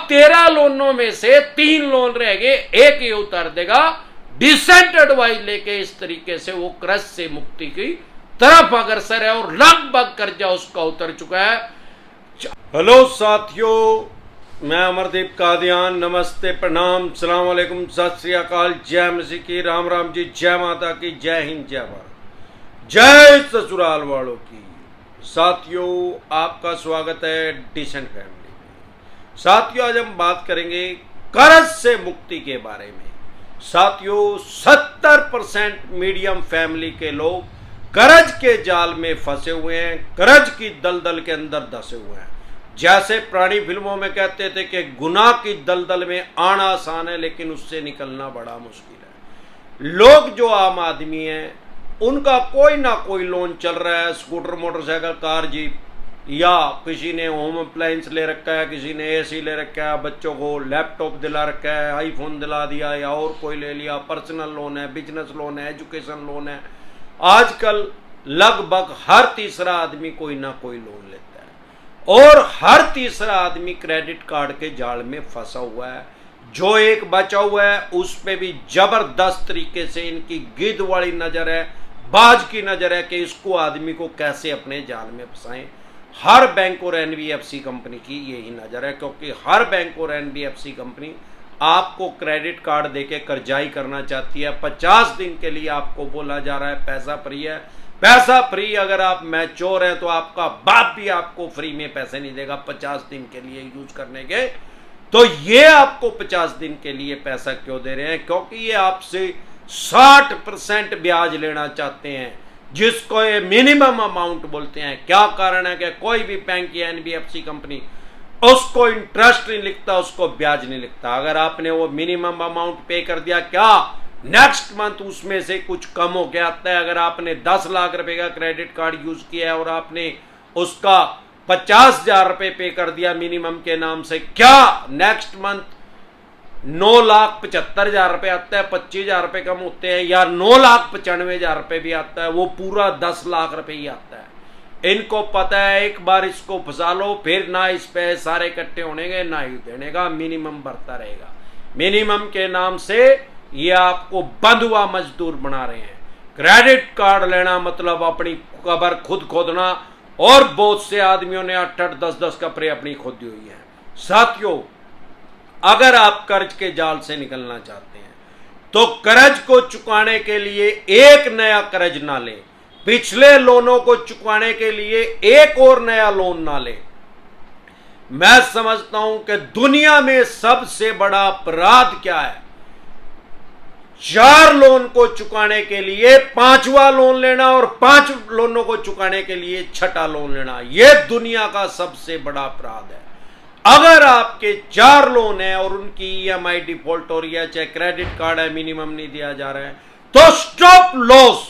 अब 13 लोनों में से 3 लोन रह गए, एक ये उतार देगा। डिसेंट एडवाइस लेके इस तरीके से वो कर्ज से मुक्ति की तरफ अग्रसर है और लगभग कर्जा उसका उतर चुका है। हेलो साथियों, मैं अमरदीप कादियान, नमस्ते, प्रणाम, सलाम अलैकुम, सत श्री अकाल, जय मसीह की, राम राम जी, जय माता की, जय हिंद, जय भारत, जय ससुराल वालों की। साथियों, आपका स्वागत है डिसेंट फैमिली में। साथियों, आज हम बात करेंगे कर्ज से मुक्ति के बारे में। साथियों, 70% मीडियम फैमिली के लोग कर्ज के जाल में फंसे हुए हैं, कर्ज की दलदल के अंदर धंसे हुए हैं। जैसे पुरानी फिल्मों में कहते थे कि गुनाह की दलदल में आना आसान है, लेकिन उससे निकलना बड़ा मुश्किल है। लोग जो आम आदमी हैं, उनका कोई ना कोई लोन चल रहा है, स्कूटर, मोटरसाइकिल, कार, जीप, या किसी ने होम अप्लायंस ले रखा है, किसी ने एसी ले रखा है, बच्चों को लैपटॉप दिला रखा है, आईफोन दिला दिया, या और कोई ले लिया, पर्सनल लोन है, बिजनेस लोन है, एजुकेशन लोन है। आजकल लगभग हर तीसरा आदमी कोई ना कोई लोन लेता है और हर तीसरा आदमी क्रेडिट कार्ड के जाल में फंसा हुआ है। जो एक बचा हुआ है उस पे भी जबरदस्त तरीके से इनकी गिद्ध वाली नजर है, बाज की नजर है कि इसको आदमी को कैसे अपने जाल में फंसाएं। हर बैंक और एनबीएफसी कंपनी की यही नजर है, क्योंकि हर बैंक और एनबीएफसी कंपनी आपको क्रेडिट कार्ड देके कर्जाई करना चाहती है। 50 दिन के लिए आपको बोला जा रहा है पैसा फ्री है। पैसा फ्री, अगर आप मैच्योर हैं तो आपका बाप भी आपको फ्री में पैसे नहीं देगा 50 दिन के लिए यूज करने के। तो ये आपको 50 दिन के लिए पैसा क्यों दे रहे हैं? क्योंकि ये आपसे 60% ब्याज लेना चाहते हैं, जिसको ये मिनिमम अमाउंट बोलते हैं। क्या कारण है कि कोई भी बैंक या एनबीएफसी कंपनी उसको इंटरेस्ट नहीं लिखता, उसको ब्याज नहीं लिखता। अगर आपने वो मिनिमम अमाउंट पे कर दिया, क्या नेक्स्ट मंथ उसमें से कुछ कम हो के आता है? अगर आपने 10 लाख रुपए का क्रेडिट कार्ड यूज किया है और आपने उसका 50,000 रुपए पे कर दिया मिनिमम के नाम से, क्या नेक्स्ट मंथ 9,75,000 रुपए आता है? 25,000 रुपए कम होते हैं, या 9,95,000 रुपए भी आता है? वो पूरा 10 लाख रुपए ही आता है। इनको पता है, एक बार इसको फंसा लो, फिर ना इस पे सारे इकट्ठे होने ना ही देने का, मिनिमम बढ़ता रहेगा। मिनिमम के नाम से ये आपको बंधुआ मजदूर बना रहे हैं। क्रेडिट कार्ड लेना मतलब अपनी कब्र खुद खोदना, और बहुत से आदमियों ने 8-8, 10-10 कब्रें अपनी खोदी हुई है। साथियों, अगर आप कर्ज के जाल से निकलना चाहते हैं तो कर्ज को चुकाने के लिए एक नया कर्ज ना लें, पिछले लोनों को चुकाने के लिए एक और नया लोन ना लें। मैं समझता हूं कि दुनिया में सबसे बड़ा अपराध क्या है? 4 लोन को चुकाने के लिए 5वां लोन लेना और 5 लोनों को चुकाने के लिए 6ठा लोन लेना। यह दुनिया का सबसे बड़ा अपराध है। अगर आपके 4 लोन है और उनकी ईएमआई डिफॉल्ट हो रही है, चाहे क्रेडिट कार्ड है, मिनिमम नहीं दिया जा रहा है, तो स्टॉप लॉस,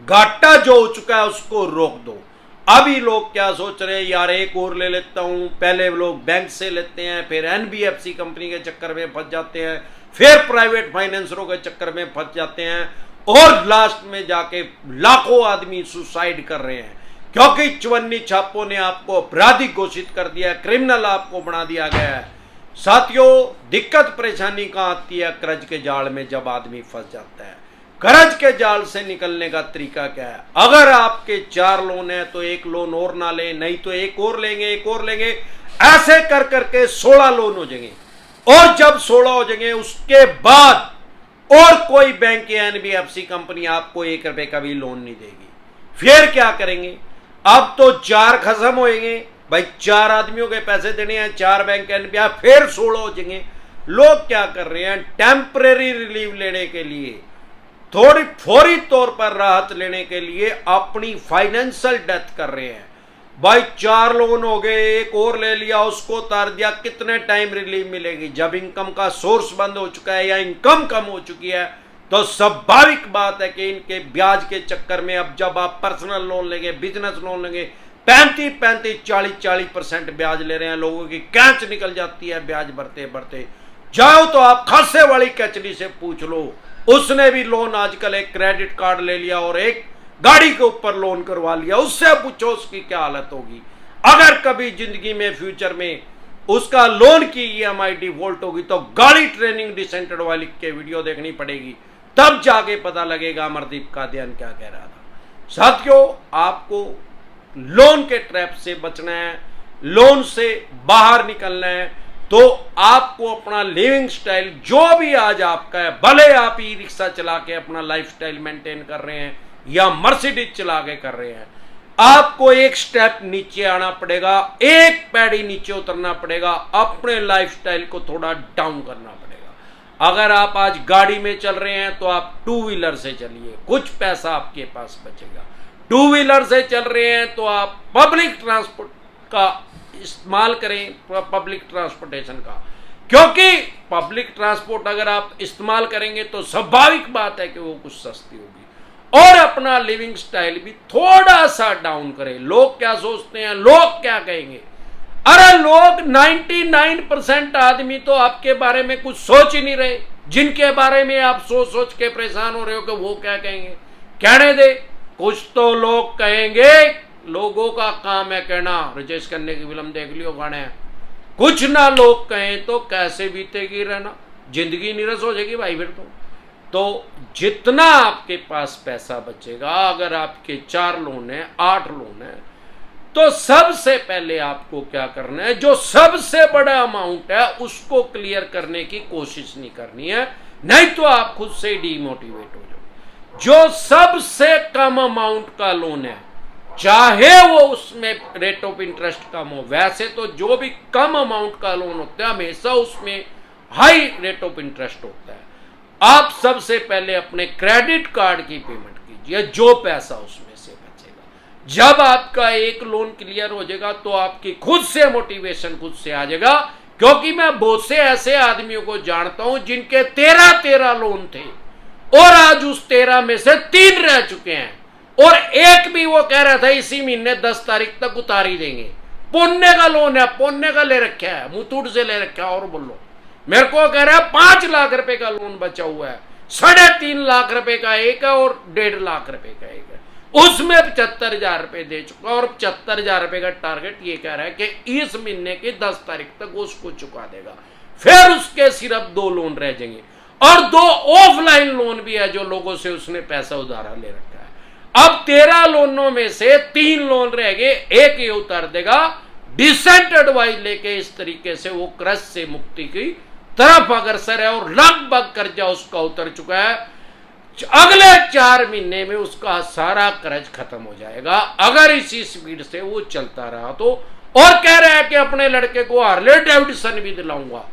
घाटा जो हो चुका है उसको रोक दो। अभी लोग क्या सोच रहे हैं, यार एक और ले लेता हूं। पहले लोग बैंक से लेते हैं, फिर एनबीएफसी कंपनी के चक्कर में फंस जाते हैं, फिर प्राइवेट फाइनेंसरों के चक्कर में फंस जाते हैं, और लास्ट में जाके लाखों आदमी सुसाइड कर रहे हैं, क्योंकि चवन्नी छापों ने आपको अपराधी घोषित कर दिया, क्रिमिनल आपको बना दिया गया है। साथियों, दिक्कत परेशानी कहां आती है? कर्ज के जाल में जब आदमी फंस जाता है। कर्ज के जाल से निकलने का तरीका क्या है? अगर आपके 4 लोन है तो एक लोन और ना लें, नहीं तो एक और लेंगे, एक और लेंगे, ऐसे कर करके 16 लोन हो जाएंगे। और जब 16 हो जाएंगे उसके बाद और कोई बैंक या एनबीएफसी कंपनी आपको 1 रुपए का भी लोन नहीं देगी। फिर क्या करेंगे? अब तो 4 खत्म होएंगे भाई, 4 आदमियों के पैसे देने हैं, 4 बैंक एनबीएफसी, फिर 16 हो जाएंगे। लोग क्या कर रहे हैं? टेम्परेरी रिलीफ लेने के लिए, थोड़ी फौरी तौर पर राहत लेने के लिए अपनी फाइनेंशियल डेथ कर रहे हैं। भाई 4 लोन हो गए, एक और ले लिया, उसको उतार दिया, कितने टाइम रिलीफ मिलेगी? जब इनकम का सोर्स बंद हो चुका है या इनकम कम हो चुकी है, तो स्वाभाविक बात है कि इनके ब्याज के चक्कर में, अब जब आप पर्सनल लोन लेंगे, बिजनेस लोन लेंगे, 35-35, 40% ब्याज ले रहे हैं। लोगों की कैच निकल जाती है ब्याज बढ़ते बढ़ते। जाओ तो आप खासे वाली कचरी से पूछ लो, उसने भी लोन आजकल एक क्रेडिट कार्ड ले लिया और एक गाड़ी के ऊपर लोन करवा लिया, उससे पूछो उसकी क्या हालत होगी। अगर कभी जिंदगी में फ्यूचर में उसका लोन की ईएमआई डिफॉल्ट होगी तो गाड़ी ट्रेनिंग डिसेंटेड वाली के वीडियो देखनी पड़ेगी, तब जाके पता लगेगा अमरदीप कादियान क्या कह रहा था। साथियों, आपको लोन के ट्रैप से बचना है, लोन से बाहर निकलना है, तो आपको अपना लिविंग स्टाइल जो भी आज आपका है, भले आप ई रिक्शा चला के अपना लाइफस्टाइल मेंटेन कर रहे हैं या मर्सिडीज चला के कर रहे हैं, आपको एक स्टेप नीचे आना पड़ेगा, एक पैड़ी नीचे उतरना पड़ेगा, अपने लाइफस्टाइल को थोड़ा डाउन करना पड़ेगा। अगर आप आज गाड़ी में चल रहे हैं तो आप टू व्हीलर से चलिए, कुछ पैसा आपके पास बचेगा। टू व्हीलर से चल रहे हैं तो आप पब्लिक ट्रांसपोर्ट का इस्तेमाल करें, पब्लिक ट्रांसपोर्टेशन का, क्योंकि पब्लिक ट्रांसपोर्ट अगर आप इस्तेमाल करेंगे तो स्वाभाविक बात है कि वो कुछ सस्ती होगी। और अपना लिविंग स्टाइल भी थोड़ा सा डाउन करें। लोग क्या सोचते हैं, लोग क्या कहेंगे? अरे लोग 99% आदमी तो आपके बारे में कुछ सोच ही नहीं रहे, जिनके बारे में आप सोच सोच के परेशान हो रहे हो कि वो क्या कहेंगे। कहने दे, कुछ तो लोग कहेंगे, लोगों का काम है कहना। राजेश खन्ना की फिल्म देख लियो, गाने कुछ ना लोग कहें तो कैसे बीतेगी रहना, जिंदगी नीरस हो जाएगी भाई। फिर तो जितना आपके पास पैसा बचेगा, अगर आपके 4 लोन है, 8 लोन है, तो सबसे पहले आपको क्या करना है, जो सबसे बड़ा अमाउंट है उसको क्लियर करने की कोशिश नहीं करनी है, नहीं तो आप खुद से डीमोटिवेट हो जाओ। जो सबसे कम अमाउंट का लोन है, चाहे वो उसमें रेट ऑफ इंटरेस्ट कम हो, वैसे तो जो भी कम अमाउंट का लोन होता है हमेशा उसमें हाई रेट ऑफ इंटरेस्ट होता है। आप सबसे पहले अपने क्रेडिट कार्ड की पेमेंट कीजिए, जो पैसा उसमें से बचेगा। जब आपका एक लोन क्लियर हो जाएगा तो आपकी खुद से मोटिवेशन खुद से आ जाएगा, क्योंकि मैं बहुत से ऐसे आदमियों को जानता हूं जिनके 13 लोन थे और आज उस 13 में से 3 रह चुके हैं, और एक भी वो कह रहा था इसी महीने 10 तारीख तक उतार ही देंगे। पुण्य का लोन है, पुण्य का ले रखा है, मुथूट से ले रखा है। और बोलो, मेरे को कह रहा है 5 लाख रुपए का लोन बचा हुआ है, 3.5 लाख रुपए का एक है और 1.5 लाख रुपए का एक है, उसमें 75,000 रुपए दे चुका, और 75,000 रुपए का टारगेट ये कह रहा है कि इस महीने की 10 तारीख तक उसको चुका देगा। फिर उसके सिर्फ 2 लोन रह जाएंगे, और 2 ऑफलाइन लोन भी है जो लोगों से उसने पैसा उधारा ले रखा है। अब 13 लोनों में से 3 लोन रह गए, एक ये उतार देगा। डिसेंट एडवाइस लेके इस तरीके से वो कर्ज से मुक्ति की तरफ अग्रसर है, और लगभग कर्जा उसका उतर चुका है। अगले 4 महीने में उसका सारा कर्ज खत्म हो जाएगा, अगर इसी स्पीड से वो चलता रहा तो। और कह रहा है कि अपने लड़के को हार्ले डेविडसन भी दिलाऊंगा।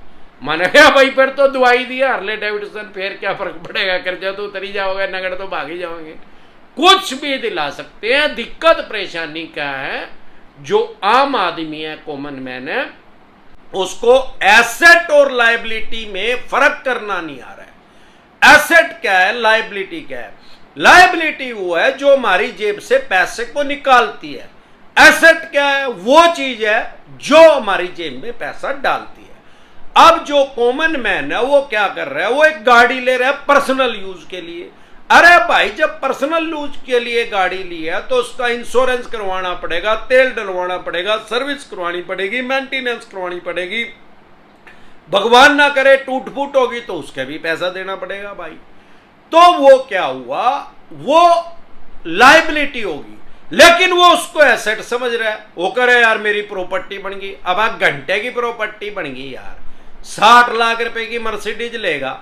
मैंने कहा भाई फिर तो दवाई दी हार्ले डेविडसन, फिर क्या फर्क पड़ेगा, कर्जा तो उतर ही जाओगे, नगद तो भाग ही जाओगे। कुछ भी दिला सकते हैं। दिक्कत परेशानी क्या है, जो आम आदमी है, कॉमन मैन है, उसको एसेट और लायबिलिटी में फर्क करना नहीं आ रहा है। एसेट क्या है, लायबिलिटी क्या है? लायबिलिटी वो है जो हमारी जेब से पैसे को निकालती है। एसेट क्या है? वो चीज है जो हमारी जेब में पैसा डालती है। अब जो कॉमन मैन है वो क्या कर रहा है, वो एक गाड़ी ले रहा है पर्सनल यूज के लिए। अरे भाई, जब पर्सनल यूज के लिए गाड़ी ली है तो उसका इंश्योरेंस करवाना पड़ेगा, तेल डलवाना पड़ेगा, सर्विस करवानी पड़ेगी, मेंटेनेंस करवानी पड़ेगी। भगवान ना करे टूट फूट होगी तो उसके भी पैसा देना पड़ेगा भाई। तो वो क्या हुआ, वो लायबिलिटी होगी, लेकिन वो उसको एसेट समझ रहा है। वो करे यार मेरी प्रॉपर्टी बन गई। अब आप घंटे की प्रॉपर्टी बन गई यार, 60 लाख रुपए की मर्सिडीज लेगा,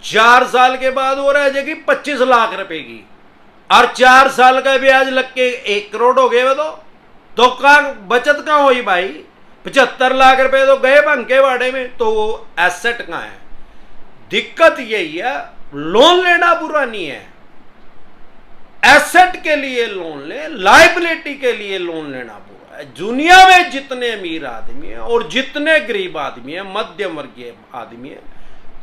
4 साल के बाद वो रह जाएगी 25 लाख रुपए की, और 4 साल का ब्याज लग के 1 करोड़ हो गए। वो तो कहाँ बचत कहाँ हुई भाई? 75 लाख रुपए तो गए भंके वाड़े में। तो वो एसेट कहाँ है? दिक्कत यही है, लोन लेना बुरा नहीं है, एसेट के लिए लोन ले, लायबिलिटी के लिए लोन लेना बुरा है। दुनिया में जितने अमीर आदमी हैं और जितने गरीब आदमी हैं, मध्यम वर्गीय आदमी हैं,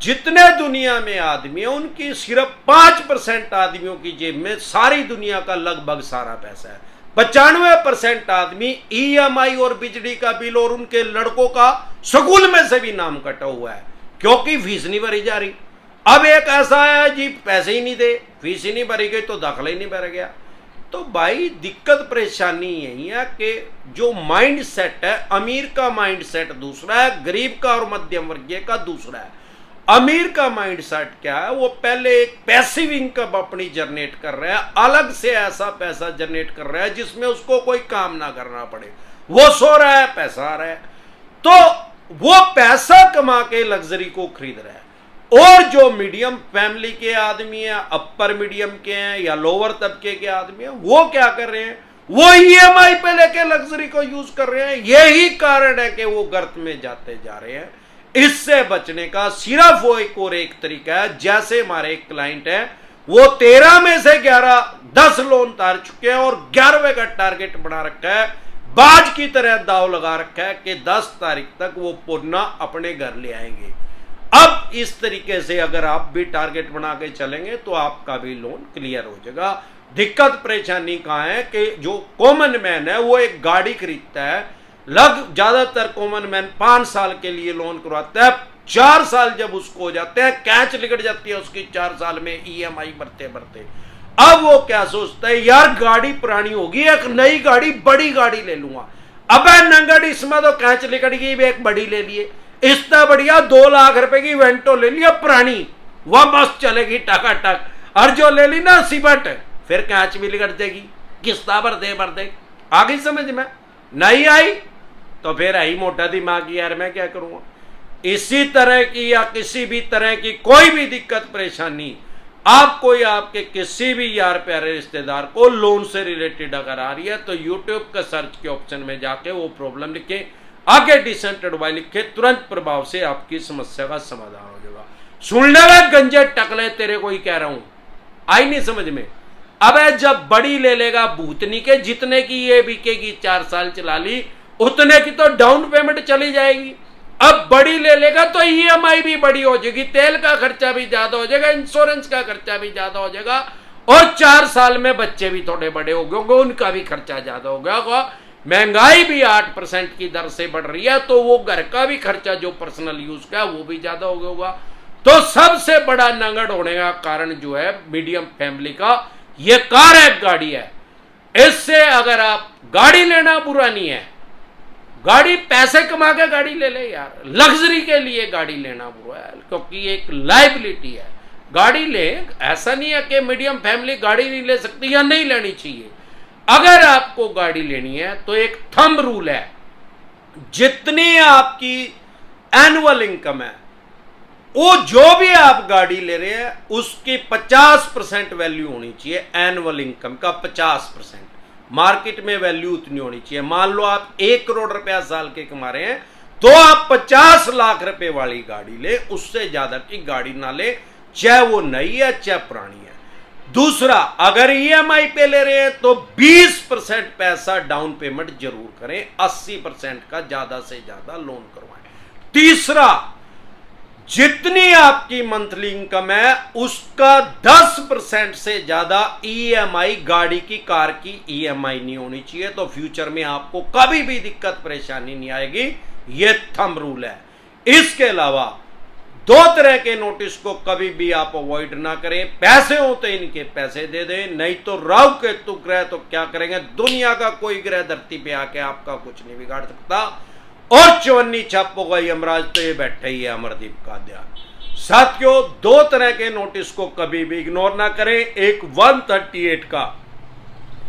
जितने दुनिया में आदमी हैं, उनकी सिर्फ 5% आदमियों की जेब में सारी दुनिया का लगभग सारा पैसा है। 95% आदमी ईएमआई और बिजली का बिल और उनके लड़कों का स्कूल में से भी नाम कटा हुआ है, क्योंकि फीस नहीं भरी जा रही। अब एक ऐसा है जी पैसे ही नहीं दे, फीस ही नहीं भरी गई तो दाखिला ही नहीं भर गया। तो भाई दिक्कत परेशानी यही है कि जो माइंड सेट है, अमीर का माइंड सेट दूसरा है, गरीब का और मध्यम वर्गीय का दूसरा है। अमीर का माइंड सेट क्या है, वो पहले एक पैसिव इनकम अपनी जनरेट कर रहा है, अलग से ऐसा पैसा जनरेट कर रहा है जिसमें उसको कोई काम ना करना पड़े, वो सो रहा है, पैसा आ रहा है, तो वो पैसा कमा के लग्जरी को खरीद रहा है। और जो मीडियम फैमिली के आदमी हैं, अपर मीडियम के हैं या लोअर तबके के आदमी हैं, वो क्या कर रहे हैं, वो ईएमआई पे लेके लग्जरी को यूज कर रहे हैं। यही कारण है कि वो गर्त में जाते जा रहे हैं। इससे बचने का सिर्फ वो एक और एक तरीका है। जैसे हमारे एक क्लाइंट है, वो 13 में से 10 लोन उतार चुके हैं और 11वें का टारगेट बना रखा है, बाज की तरह दाव लगा रखा है कि 10 तारीख तक वो पुनः अपने घर ले आएंगे। अब इस तरीके से अगर आप भी टारगेट बना के चलेंगे तो आपका भी लोन क्लियर हो जाएगा। दिक्कत परेशानी कहां है कि जो कॉमन मैन है वो एक गाड़ी खरीदता है, ज्यादातर कॉमन मैन 5 साल के लिए लोन करवाता है, 4 साल जब उसको हो जाते हैं, कैच निकट जाती है उसकी 4 साल में ईएमआई भरते भरते। अब वो क्या सोचता है, यार गाड़ी पुरानी होगी, एक नई गाड़ी, बड़ी गाड़ी ले लूंगा। अबे नंगड़, इसमें तो कैच निकट गई, एक बड़ी ले लिए, इतना बढ़िया 2 लाख रुपए की वेंटो ले लिया पुरानी, वह मस्त चलेगी टकाटक। और जो ले ली ना सिबट, फिर कैच भी निकट देगी, किस्ता भर दे। आ गई समझ में? नहीं आई तो फिर आई मोटा दिमाग, यार मैं क्या करूंगा। इसी तरह की या किसी भी तरह की कोई भी दिक्कत परेशानी आपको या आपके किसी भी यार प्यारे रिश्तेदार को लोन से रिलेटेड अगर आ रही है तो यूट्यूब का सर्च के ऑप्शन में जाके वो प्रॉब्लम लिखे, आगे डिसेंट एडवाइस लिखे, तुरंत प्रभाव से आपकी समस्या का समाधान हो जाएगा। सुन ले गंजे टकले, तेरे को ही कह रहा हूं, आई नहीं समझ में? अबे जब बड़ी ले लेगा भूतनी के, जितने की ये बिकेगी 4 साल चला ली, उतने की तो डाउन पेमेंट चली जाएगी। अब बड़ी ले लेगा तो ईएमआई भी बड़ी हो जाएगी, तेल का खर्चा भी ज्यादा हो जाएगा, इंश्योरेंस का खर्चा भी ज्यादा हो जाएगा, और 4 साल में बच्चे भी थोड़े बड़े हो गए होंगे, उनका भी खर्चा ज्यादा हो गया होगा। महंगाई भी 8% की दर से बढ़ रही है, तो वो घर का भी खर्चा जो पर्सनल यूज का है वो भी ज्यादा हो गया होगा। तो सबसे बड़ा नंगड़ होने का कारण जो है मीडियम फैमिली का, ये कार है, गाड़ी है। इससे अगर आप गाड़ी लेना बुरा नहीं है, गाड़ी पैसे कमा के गाड़ी ले ले यार, लग्जरी के लिए गाड़ी लेना बुरा है, क्योंकि एक लाइबिलिटी है। गाड़ी ले, ऐसा नहीं है कि मीडियम फैमिली गाड़ी नहीं ले सकती या नहीं लेनी चाहिए। अगर आपको गाड़ी लेनी है तो एक थंब रूल है, जितनी आपकी एनुअल इनकम है, वो जो भी आप गाड़ी ले रहे हैं उसकी 50% वैल्यू होनी चाहिए। एनुअल इनकम का 50%, मार्केट में वैल्यू उतनी होनी चाहिए। मान लो आप 1 करोड़ रुपया साल के कमा रहे हैं तो आप 50 लाख रुपए वाली गाड़ी ले, उससे ज्यादा की गाड़ी ना ले, चाहे वो नई है चाहे पुरानी है। दूसरा, अगर ईएमआई पे ले रहे हैं तो 20% पैसा डाउन पेमेंट जरूर करें, 80% का ज्यादा से ज्यादा लोन करवाएं। तीसरा, जितनी आपकी मंथली इनकम है उसका 10% से ज्यादा ईएमआई, गाड़ी की, कार की ईएमआई नहीं होनी चाहिए, तो फ्यूचर में आपको कभी भी दिक्कत परेशानी नहीं आएगी। यह थंब रूल है। इसके अलावा 2 तरह के नोटिस को कभी भी आप अवॉइड ना करें। पैसे हो तो इनके पैसे दे दें, नहीं तो राहु केतु ग्रह तो क्या करेंगे, दुनिया का कोई ग्रह धरती पे आके आपका कुछ नहीं बिगाड़ सकता। और 54 छाप होगा यमराज, तो ये बैठे ही है अमरदीप का ध्यान। साथियों, 2 तरह के नोटिस को कभी भी इग्नोर ना करें। एक 138 का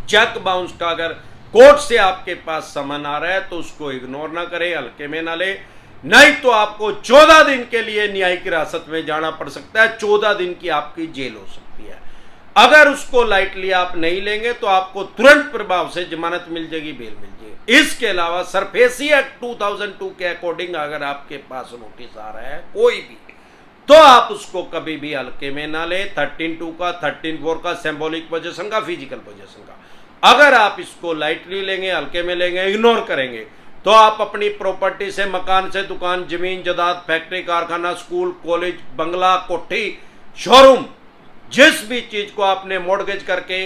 चेक बाउंस का अगर कोर्ट से आपके पास समन आ रहा है तो उसको इग्नोर ना करें, हल्के में ना ले, नहीं तो आपको 14 दिन के लिए न्यायिक हिरासत में जाना पड़ सकता है, 14 दिन की आपकी जेल हो सकती है। अगर उसको लाइटली आप नहीं लेंगे तो आपको तुरंत प्रभाव से जमानत मिल जाएगी, बेल मिल जाएगी। इसके अलावा सरफेसी एक्ट 2002 के अकॉर्डिंग अगर आपके पास नोटिस आ रहा है कोई भी, तो आप उसको कभी भी हल्के में ना ले। 13(2) का, 13(4) का, सिंबॉलिक पोजीशन का, फिजिकल पोजीशन का, अगर आप इसको लाइटली लेंगे, हल्के में लेंगे, इग्नोर करेंगे, तो आप अपनी प्रॉपर्टी से, मकान से, दुकान, जमीन जायदाद, फैक्ट्री, कारखाना, स्कूल, कॉलेज, बंगला, कोठी, शोरूम, जिस भी चीज को आपने मॉर्गेज करके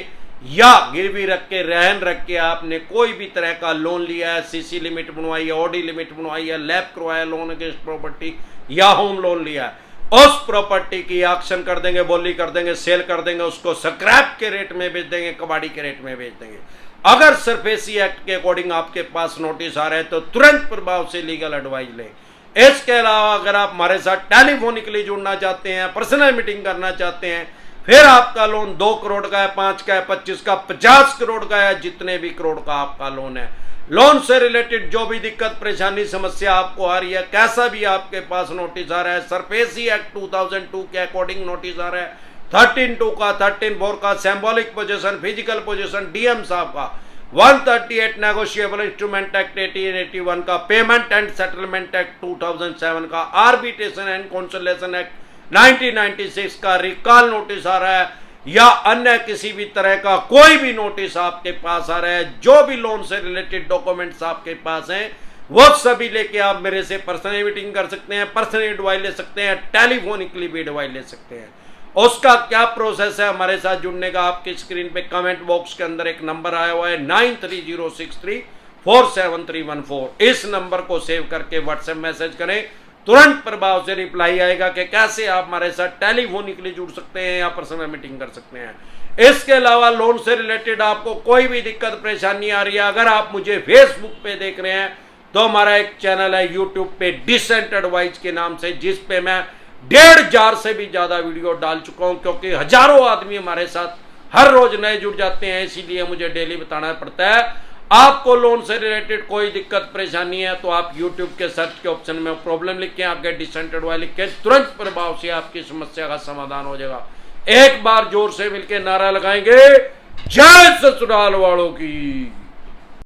या गिरवी रख के, रहन रख के आपने कोई भी तरह का लोन लिया है, सीसी लिमिट बनवाई है, ओडी लिमिट बनवाई है, लैब करवाया, लोन अगेंस्ट प्रॉपर्टी या होम लोन लिया है, उस प्रॉपर्टी की ऑक्शन कर देंगे, बोली कर देंगे, सेल कर देंगे, उसको स्क्रैप के रेट में बेच देंगे, कबाड़ी के रेट में बेच देंगे। अगर सरफेसी एक्ट के अकॉर्डिंग आपके पास नोटिस आ रहे हैं तो तुरंत प्रभाव से लीगल एडवाइस लें। इसके अलावा अगर आप हमारे साथ टेलीफोनिकली जुड़ना चाहते हैं, पर्सनल मीटिंग करना चाहते हैं, फिर आपका लोन 2 करोड़ का है, 5 का है, 25 का, 50 करोड़ का है, जितने भी करोड़ का आपका लोन है, लोन से रिलेटेड जो भी दिक्कत परेशानी समस्या आपको आ रही है, कैसा भी आपके पास नोटिस आ रहा है, सरफेसी एक्ट 2002 के अकॉर्डिंग नोटिस आ रहा है, 13(2) का, 13(4) का, symbolic position, physical position, DM साहब का, 138 नेगोशिएबल इंस्ट्रूमेंट एक्ट 1881 का, पेमेंट एंड सेटलमेंट एक्ट 2007 का, आर्बिट्रेशन एंड कॉन्सोलेशन एक्ट 1996 का, रिकॉल नोटिस आ रहा है या अन्य किसी भी तरह का कोई भी नोटिस आपके पास आ रहा है, जो भी लोन से रिलेटेड डॉक्यूमेंट्स आपके पास हैं, वो सभी लेके आप मेरे से पर्सनल मीटिंग कर सकते हैं, पर्सनल एडवाइस ले सकते हैं, टेलीफोनिकली भी एडवाइस ले सकते हैं। उसका क्या प्रोसेस है हमारे साथ जुड़ने का, आपकी स्क्रीन पे कमेंट बॉक्स के अंदर एक नंबर आया हुआ है 9306347314। इस नंबर को सेव करके व्हाट्सएप मैसेज करें, तुरंत प्रभाव से रिप्लाई आएगा कि कैसे आप हमारे साथ टेलीफोनिकली जुड़ सकते हैं या पर्सनल मीटिंग कर सकते हैं। इसके अलावा लोन से रिलेटेड आपको कोई भी दिक्कत परेशानी आ रही है, अगर आप मुझे फेसबुक पे देख रहे हैं तो हमारा एक चैनल है यूट्यूब पे डिसेंट एडवाइस के नाम से, जिस पे मैं 1,500 से भी ज्यादा वीडियो डाल चुका हूं, क्योंकि हजारों आदमी हमारे साथ हर रोज नए जुड़ जाते हैं, इसीलिए मुझे डेली बताना पड़ता है। आपको लोन से रिलेटेड कोई दिक्कत परेशानी है तो आप YouTube के सर्च के ऑप्शन में प्रॉब्लम लिख के आगे डिसेंट एडवाइस लिख के तुरंत प्रभाव से आपकी समस्या का समाधान हो जाएगा। एक बार जोर से मिलकर नारा लगाएंगे, जय ससुराल वालों की।